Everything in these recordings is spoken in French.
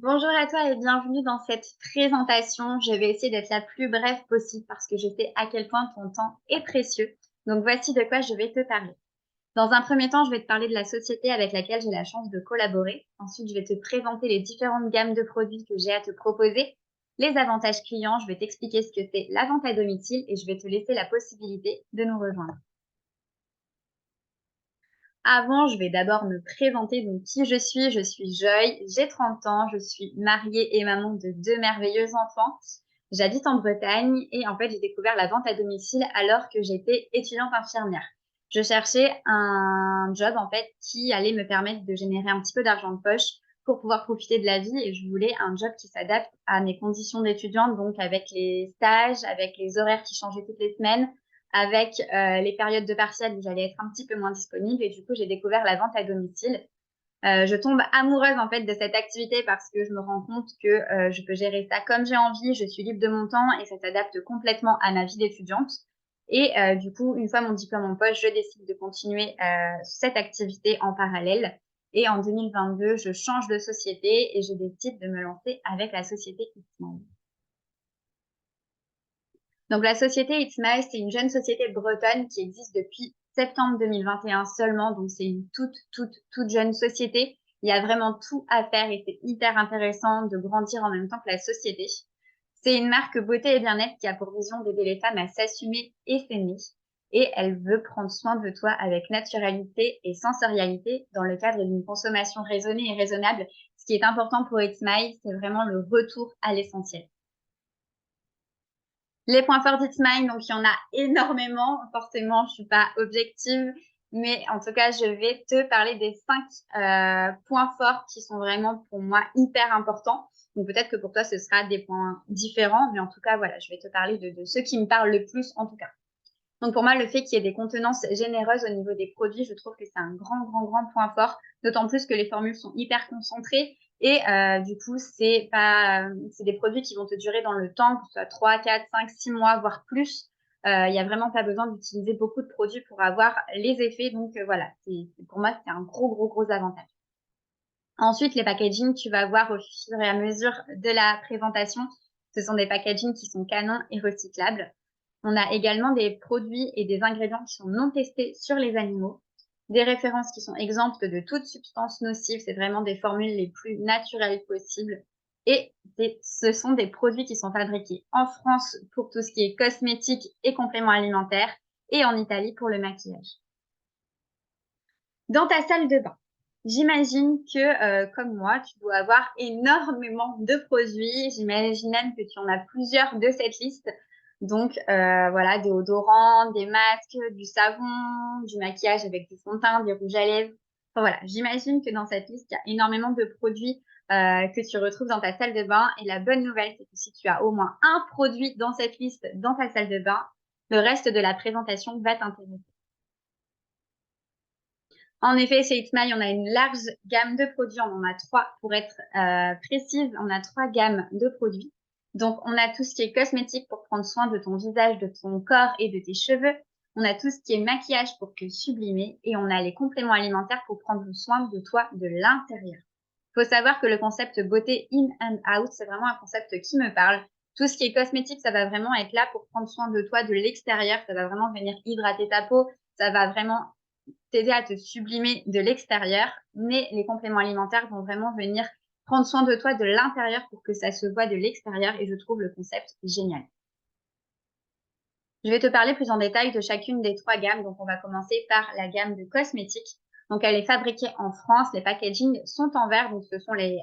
Bonjour à toi et bienvenue dans cette présentation. Je vais essayer d'être la plus brève possible parce que je sais à quel point ton temps est précieux. Donc voici de quoi je vais te parler. Dans un premier temps, je vais te parler de la société avec laquelle j'ai la chance de collaborer. Ensuite, je vais te présenter les différentes gammes de produits que j'ai à te proposer, les avantages clients, je vais t'expliquer ce que c'est la vente à domicile et je vais te laisser la possibilité de nous rejoindre. Avant, je vais d'abord me présenter, donc qui je suis. Je suis Joy, j'ai 30 ans, je suis mariée et maman de 2 merveilleux enfants. J'habite en Bretagne et en fait, j'ai découvert la vente à domicile alors que j'étais étudiante infirmière. Je cherchais un job en fait qui allait me permettre de générer un petit peu d'argent de poche pour pouvoir profiter de la vie et je voulais un job qui s'adapte à mes conditions d'étudiante, donc avec les stages, avec les horaires qui changeaient toutes les semaines, avec les périodes de partiels où j'allais être un petit peu moins disponible et du coup, j'ai découvert la vente à domicile. Je tombe amoureuse en fait de cette activité parce que je me rends compte que je peux gérer ça comme j'ai envie, je suis libre de mon temps et ça s'adapte complètement à ma vie d'étudiante. Et du coup, une fois mon diplôme en poche, je décide de continuer cette activité en parallèle. Et en 2022, je change de société et je décide de me lancer avec la société Xmind. Donc la société It's My, c'est une jeune société bretonne qui existe depuis septembre 2021 seulement. Donc c'est une toute jeune société. Il y a vraiment tout à faire et c'est hyper intéressant de grandir en même temps que la société. C'est une marque beauté et bien-être qui a pour vision d'aider les femmes à s'assumer et s'aimer. Et elle veut prendre soin de toi avec naturalité et sensorialité dans le cadre d'une consommation raisonnée et raisonnable. Ce qui est important pour It's My, c'est vraiment le retour à l'essentiel. Les points forts d'It'Mine, donc il y en a énormément. Forcément, je suis pas objective, mais en tout cas, je vais te parler des 5 points forts qui sont vraiment pour moi hyper importants. Donc peut-être que pour toi, ce sera des points différents, mais en tout cas, voilà, je vais te parler de ceux qui me parlent le plus en tout cas. Donc pour moi, le fait qu'il y ait des contenances généreuses au niveau des produits, je trouve que c'est un grand point fort, d'autant plus que les formules sont hyper concentrées et du coup, c'est des produits qui vont te durer dans le temps, que ce soit 3, 4, 5, 6 mois, voire plus. Il y a vraiment pas besoin d'utiliser beaucoup de produits pour avoir les effets. Donc voilà, pour moi, c'est un gros avantage. Ensuite, les packaging, tu vas voir au fur et à mesure de la présentation, ce sont des packaging qui sont canons et recyclables. On a également des produits et des ingrédients qui sont non testés sur les animaux, des références qui sont exemptes de toute substance nocive, c'est vraiment des formules les plus naturelles possibles. Et ce sont des produits qui sont fabriqués en France pour tout ce qui est cosmétique et compléments alimentaires et en Italie pour le maquillage. Dans ta salle de bain, j'imagine que, comme moi, tu dois avoir énormément de produits. J'imagine même que tu en as plusieurs de cette liste. Donc, voilà, déodorants, des masques, du savon, du maquillage avec du fond de teint, des rouges à lèvres. Enfin, voilà, j'imagine que dans cette liste, il y a énormément de produits que tu retrouves dans ta salle de bain. Et la bonne nouvelle, c'est que si tu as au moins un produit dans cette liste dans ta salle de bain, le reste de la présentation va t'intéresser. En effet, chez It's My, on a une large gamme de produits. On en a 3 pour être précise. On a 3 gammes de produits. Donc, on a tout ce qui est cosmétique pour prendre soin de ton visage, de ton corps et de tes cheveux. On a tout ce qui est maquillage pour te sublimer. Et on a les compléments alimentaires pour prendre soin de toi de l'intérieur. Il faut savoir que le concept beauté in and out, c'est vraiment un concept qui me parle. Tout ce qui est cosmétique, ça va vraiment être là pour prendre soin de toi de l'extérieur. Ça va vraiment venir hydrater ta peau. Ça va vraiment t'aider à te sublimer de l'extérieur, mais les compléments alimentaires vont vraiment venir prendre soin de toi de l'intérieur pour que ça se voit de l'extérieur et je trouve le concept génial. Je vais te parler plus en détail de chacune des 3 gammes. Donc, on va commencer par la gamme de cosmétiques. Donc, elle est fabriquée en France. Les packaging sont en verre. Donc, ce sont les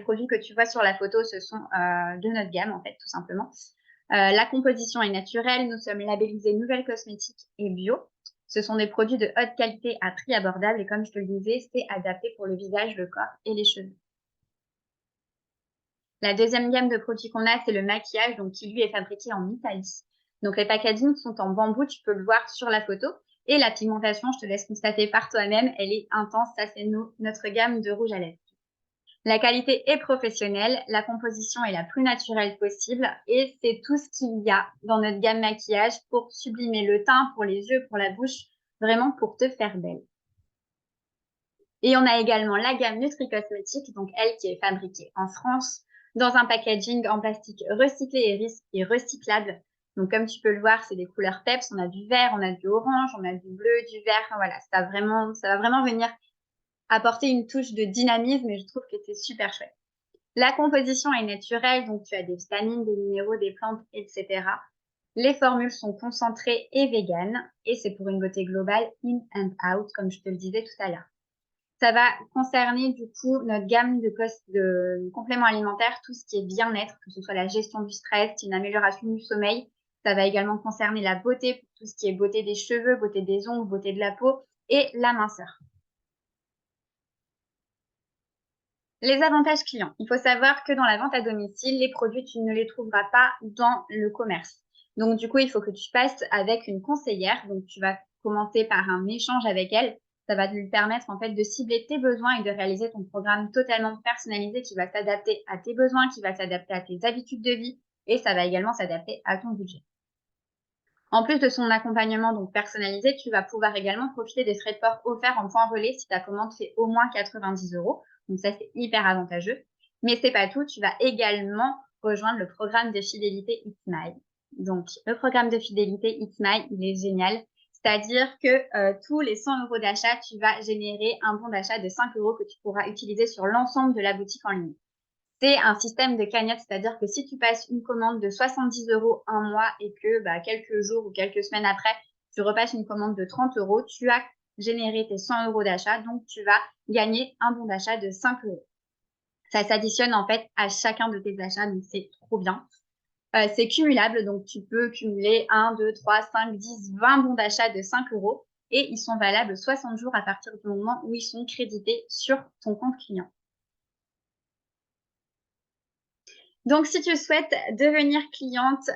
produits que tu vois sur la photo. Ce sont de notre gamme, en fait, tout simplement. La composition est naturelle. Nous sommes labellisés Nouvelle Cosmétique et Bio. Ce sont des produits de haute qualité à prix abordable. Et comme je te le disais, c'est adapté pour le visage, le corps et les cheveux. La deuxième gamme de produits qu'on a, c'est le maquillage, donc qui lui est fabriqué en Italie. Donc les packagings sont en bambou, tu peux le voir sur la photo. Et la pigmentation, je te laisse constater par toi-même, elle est intense. Ça, c'est notre gamme de rouge à lèvres. La qualité est professionnelle, la composition est la plus naturelle possible et c'est tout ce qu'il y a dans notre gamme maquillage pour sublimer le teint, pour les yeux, pour la bouche, vraiment pour te faire belle. Et on a également la gamme Nutri-Cosmétique, donc elle qui est fabriquée en France, dans un packaging en plastique recyclé et recyclable. Donc, comme tu peux le voir, c'est des couleurs peps. On a du vert, on a du orange, on a du bleu, du vert. Enfin, voilà, ça va vraiment venir apporter une touche de dynamisme et je trouve que c'est super chouette. La composition est naturelle, donc tu as des vitamines, des minéraux, des plantes, etc. Les formules sont concentrées et véganes et c'est pour une beauté globale in and out, comme je te le disais tout à l'heure. Ça va concerner du coup notre gamme de compléments alimentaires, tout ce qui est bien-être, que ce soit la gestion du stress, une amélioration du sommeil. Ça va également concerner la beauté, pour tout ce qui est beauté des cheveux, beauté des ongles, beauté de la peau et la minceur. Les avantages clients. Il faut savoir que dans la vente à domicile, les produits, tu ne les trouveras pas dans le commerce. Donc, du coup, il faut que tu passes avec une conseillère. Donc, tu vas commencer par un échange avec elle. Ça va lui permettre, en fait, de cibler tes besoins et de réaliser ton programme totalement personnalisé qui va s'adapter à tes besoins, qui va s'adapter à tes habitudes de vie et ça va également s'adapter à ton budget. En plus de son accompagnement donc personnalisé, tu vas pouvoir également profiter des frais de port offerts en point relais si ta commande fait au moins 90 €. Donc ça, c'est hyper avantageux. Mais c'est pas tout, tu vas également rejoindre le programme de fidélité It's My. Donc, le programme de fidélité It's My, il est génial. C'est-à-dire que tous les 100 € d'achat, tu vas générer un bon d'achat de 5 € que tu pourras utiliser sur l'ensemble de la boutique en ligne. C'est un système de cagnotte, c'est-à-dire que si tu passes une commande de 70 € un mois et que quelques jours ou quelques semaines après, tu repasses une commande de 30 €, tu as généré tes 100 € d'achat, donc tu vas gagner un bon d'achat de 5 €. Ça s'additionne en fait à chacun de tes achats, donc c'est trop bien. C'est cumulable, donc tu peux cumuler 1, 2, 3, 5, 10, 20 bons d'achat de 5 € et ils sont valables 60 jours à partir du moment où ils sont crédités sur ton compte client. Donc, si tu souhaites devenir cliente,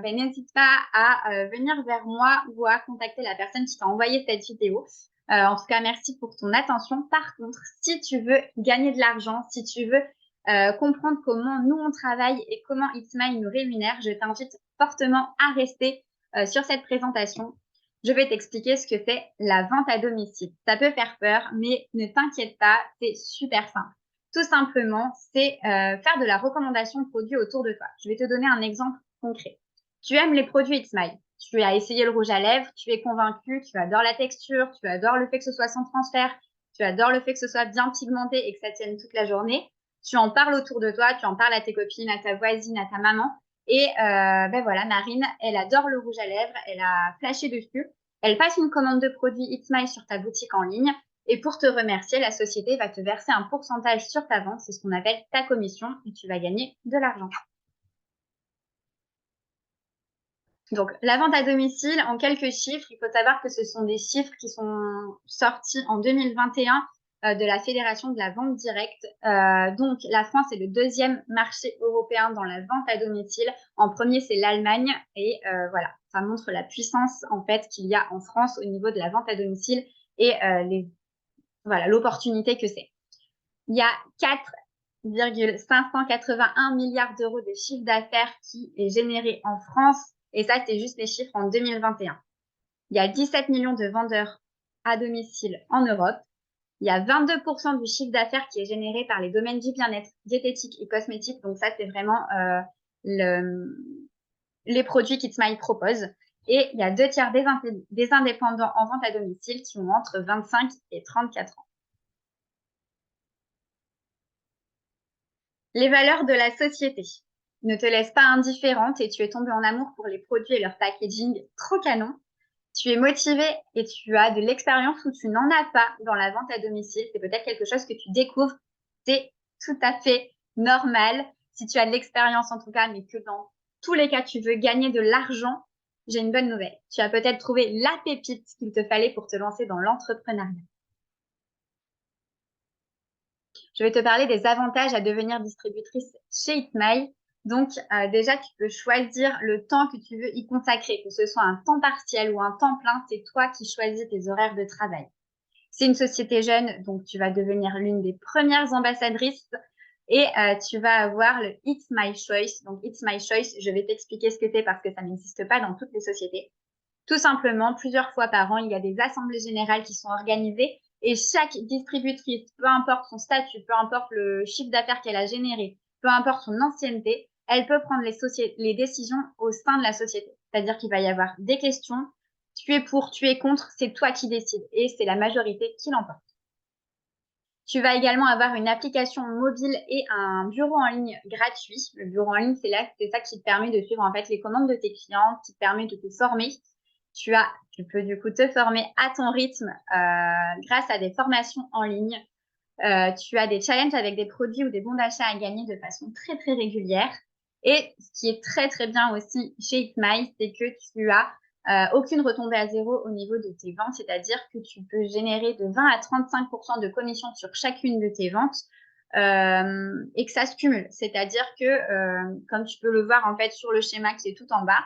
n'hésite pas à venir vers moi ou à contacter la personne qui t'a envoyé cette vidéo. En tout cas, merci pour ton attention. Par contre, si tu veux gagner de l'argent, si tu veux comprendre comment nous on travaille et comment It's My nous rémunère, je t'invite fortement à rester sur cette présentation. Je vais t'expliquer ce que c'est la vente à domicile. Ça peut faire peur, mais ne t'inquiète pas, c'est super simple. Tout simplement, c'est faire de la recommandation de produits autour de toi. Je vais te donner un exemple concret. Tu aimes les produits It's My. Tu as essayé le rouge à lèvres, tu es convaincu, tu adores la texture, tu adores le fait que ce soit sans transfert, tu adores le fait que ce soit bien pigmenté et que ça tienne toute la journée. Tu en parles autour de toi, tu en parles à tes copines, à ta voisine, à ta maman. Et voilà, Marine, elle adore le rouge à lèvres, elle a flashé dessus. Elle passe une commande de produits It's My sur ta boutique en ligne. Et pour te remercier, la société va te verser un pourcentage sur ta vente, c'est ce qu'on appelle ta commission, et tu vas gagner de l'argent. Donc, la vente à domicile, en quelques chiffres, il faut savoir que ce sont des chiffres qui sont sortis en 2021 de la Fédération de la vente directe. Donc, la France est le deuxième marché européen dans la vente à domicile. En premier, c'est l'Allemagne. Et voilà, ça montre la puissance en fait qu'il y a en France au niveau de la vente à domicile et voilà, l'opportunité que c'est. Il y a 4,581 milliards d'euros de chiffre d'affaires qui est généré en France. Et ça, c'est juste les chiffres en 2021. Il y a 17 millions de vendeurs à domicile en Europe. Il y a 22% du chiffre d'affaires qui est généré par les domaines du bien-être, diététique et cosmétique. Donc ça, c'est vraiment les produits qu'It's My propose. Et il y a 2/3 des indépendants en vente à domicile qui ont entre 25 et 34 ans. Les valeurs de la société ne te laissent pas indifférente et tu es tombé en amour pour les produits et leur packaging trop canon. Tu es motivé et tu as de l'expérience où tu n'en as pas dans la vente à domicile. C'est peut-être quelque chose que tu découvres. C'est tout à fait normal. Si tu as de l'expérience en tout cas, mais que dans tous les cas, tu veux gagner de l'argent, j'ai une bonne nouvelle. Tu as peut-être trouvé la pépite qu'il te fallait pour te lancer dans l'entrepreneuriat. Je vais te parler des avantages à devenir distributrice chez It's My. Donc, déjà, tu peux choisir le temps que tu veux y consacrer, que ce soit un temps partiel ou un temps plein, c'est toi qui choisis tes horaires de travail. C'est une société jeune, donc tu vas devenir l'une des premières ambassadrices et tu vas avoir le It's My Choice. Donc, It's My Choice, je vais t'expliquer ce que c'est parce que ça n'existe pas dans toutes les sociétés. Tout simplement, plusieurs fois par an, il y a des assemblées générales qui sont organisées Et chaque distributrice, peu importe son statut, peu importe le chiffre d'affaires qu'elle a généré, peu importe son ancienneté, elle peut prendre les décisions au sein de la société. C'est-à-dire qu'il va y avoir des questions, tu es pour, tu es contre, c'est toi qui décides et c'est la majorité qui l'emporte. Tu vas également avoir une application mobile et un bureau en ligne gratuit. Le bureau en ligne, c'est ça qui te permet de suivre en fait les commandes de tes clients, qui te permet de te former. Tu peux du coup te former à ton rythme grâce à des formations en ligne. Tu as des challenges avec des produits ou des bons d'achat à gagner de façon très très régulière. Et ce qui est très très bien aussi chez Itmy, c'est que tu as aucune retombée à zéro au niveau de tes ventes, c'est-à-dire que tu peux générer de 20 à 35% de commission sur chacune de tes ventes et que ça se cumule. C'est-à-dire que, comme tu peux le voir en fait sur le schéma qui est tout en bas,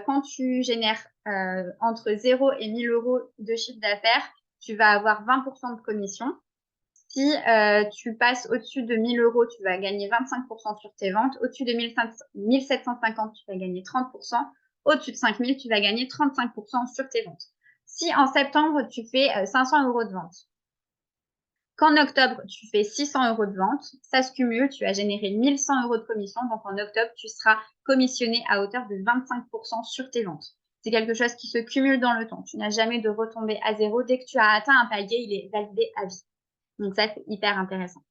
quand tu génères entre 0 et 1000 euros de chiffre d'affaires, tu vas avoir 20% de commission. Si tu passes au-dessus de 1000 euros, tu vas gagner 25% sur tes ventes. Au-dessus de 1750, tu vas gagner 30%. Au-dessus de 5000, tu vas gagner 35% sur tes ventes. Si en septembre, tu fais 500 euros de vente, qu'en octobre, tu fais 600 euros de vente, ça se cumule, tu as généré 1100 euros de commission. Donc en octobre, tu seras commissionné à hauteur de 25% sur tes ventes. C'est quelque chose qui se cumule dans le temps. Tu n'as jamais de retombée à zéro. Dès que tu as atteint un palier, il est validé à vie. Donc ça, c'est hyper intéressant.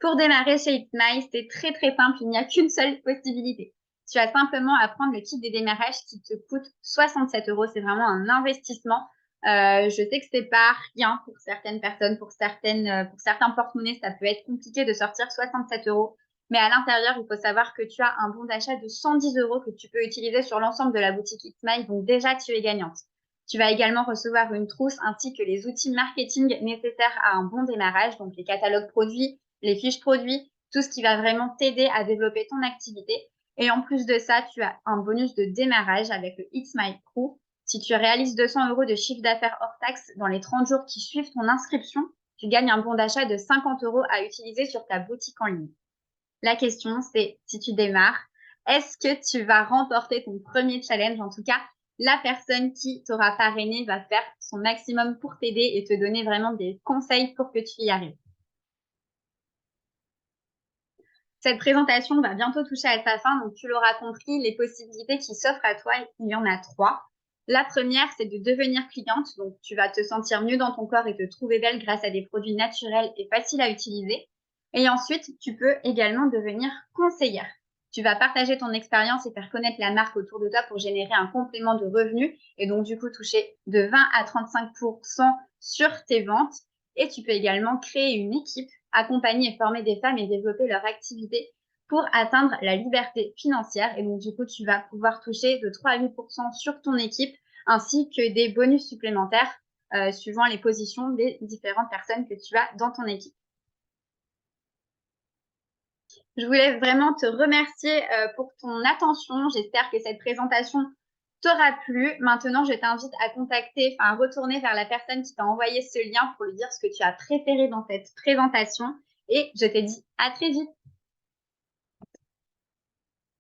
Pour démarrer chez Itmy, c'est très très simple, il n'y a qu'une seule possibilité. Tu as simplement à prendre le kit des démarrages qui te coûte 67 euros. C'est vraiment un investissement. Je sais que c'est pas rien pour certaines personnes, pour certains porte-monnaies, ça peut être compliqué de sortir 67 euros. Mais à l'intérieur, il faut savoir que tu as un bon d'achat de 110 euros que tu peux utiliser sur l'ensemble de la boutique Itmy. Donc déjà, tu es gagnante. Tu vas également recevoir une trousse ainsi que les outils marketing nécessaires à un bon démarrage, donc les catalogues produits, les fiches produits, tout ce qui va vraiment t'aider à développer ton activité. Et en plus de ça, tu as un bonus de démarrage avec le It's My Crew. Si tu réalises 200 euros de chiffre d'affaires hors taxe dans les 30 jours qui suivent ton inscription, tu gagnes un bon d'achat de 50 euros à utiliser sur ta boutique en ligne. La question, c'est si tu démarres, est-ce que tu vas remporter ton premier challenge? En tout cas, la personne qui t'aura parrainé va faire son maximum pour t'aider et te donner vraiment des conseils pour que tu y arrives. Cette présentation va bientôt toucher à sa fin, donc tu l'auras compris, les possibilités qui s'offrent à toi, il y en a 3. La première, c'est de devenir cliente, donc tu vas te sentir mieux dans ton corps et te trouver belle grâce à des produits naturels et faciles à utiliser. Et ensuite, tu peux également devenir conseillère. Tu vas partager ton expérience et faire connaître la marque autour de toi pour générer un complément de revenus et donc du coup toucher de 20 à 35% sur tes ventes. Et tu peux également créer une équipe, accompagner et former des femmes et développer leur activité pour atteindre la liberté financière. Et donc, du coup, tu vas pouvoir toucher de 3 à 8% sur ton équipe ainsi que des bonus supplémentaires suivant les positions des différentes personnes que tu as dans ton équipe. Je voulais vraiment te remercier pour ton attention. J'espère que cette présentation t'aura plu. Maintenant, je t'invite à à retourner vers la personne qui t'a envoyé ce lien pour lui dire ce que tu as préféré dans cette présentation. Et je te dis à très vite.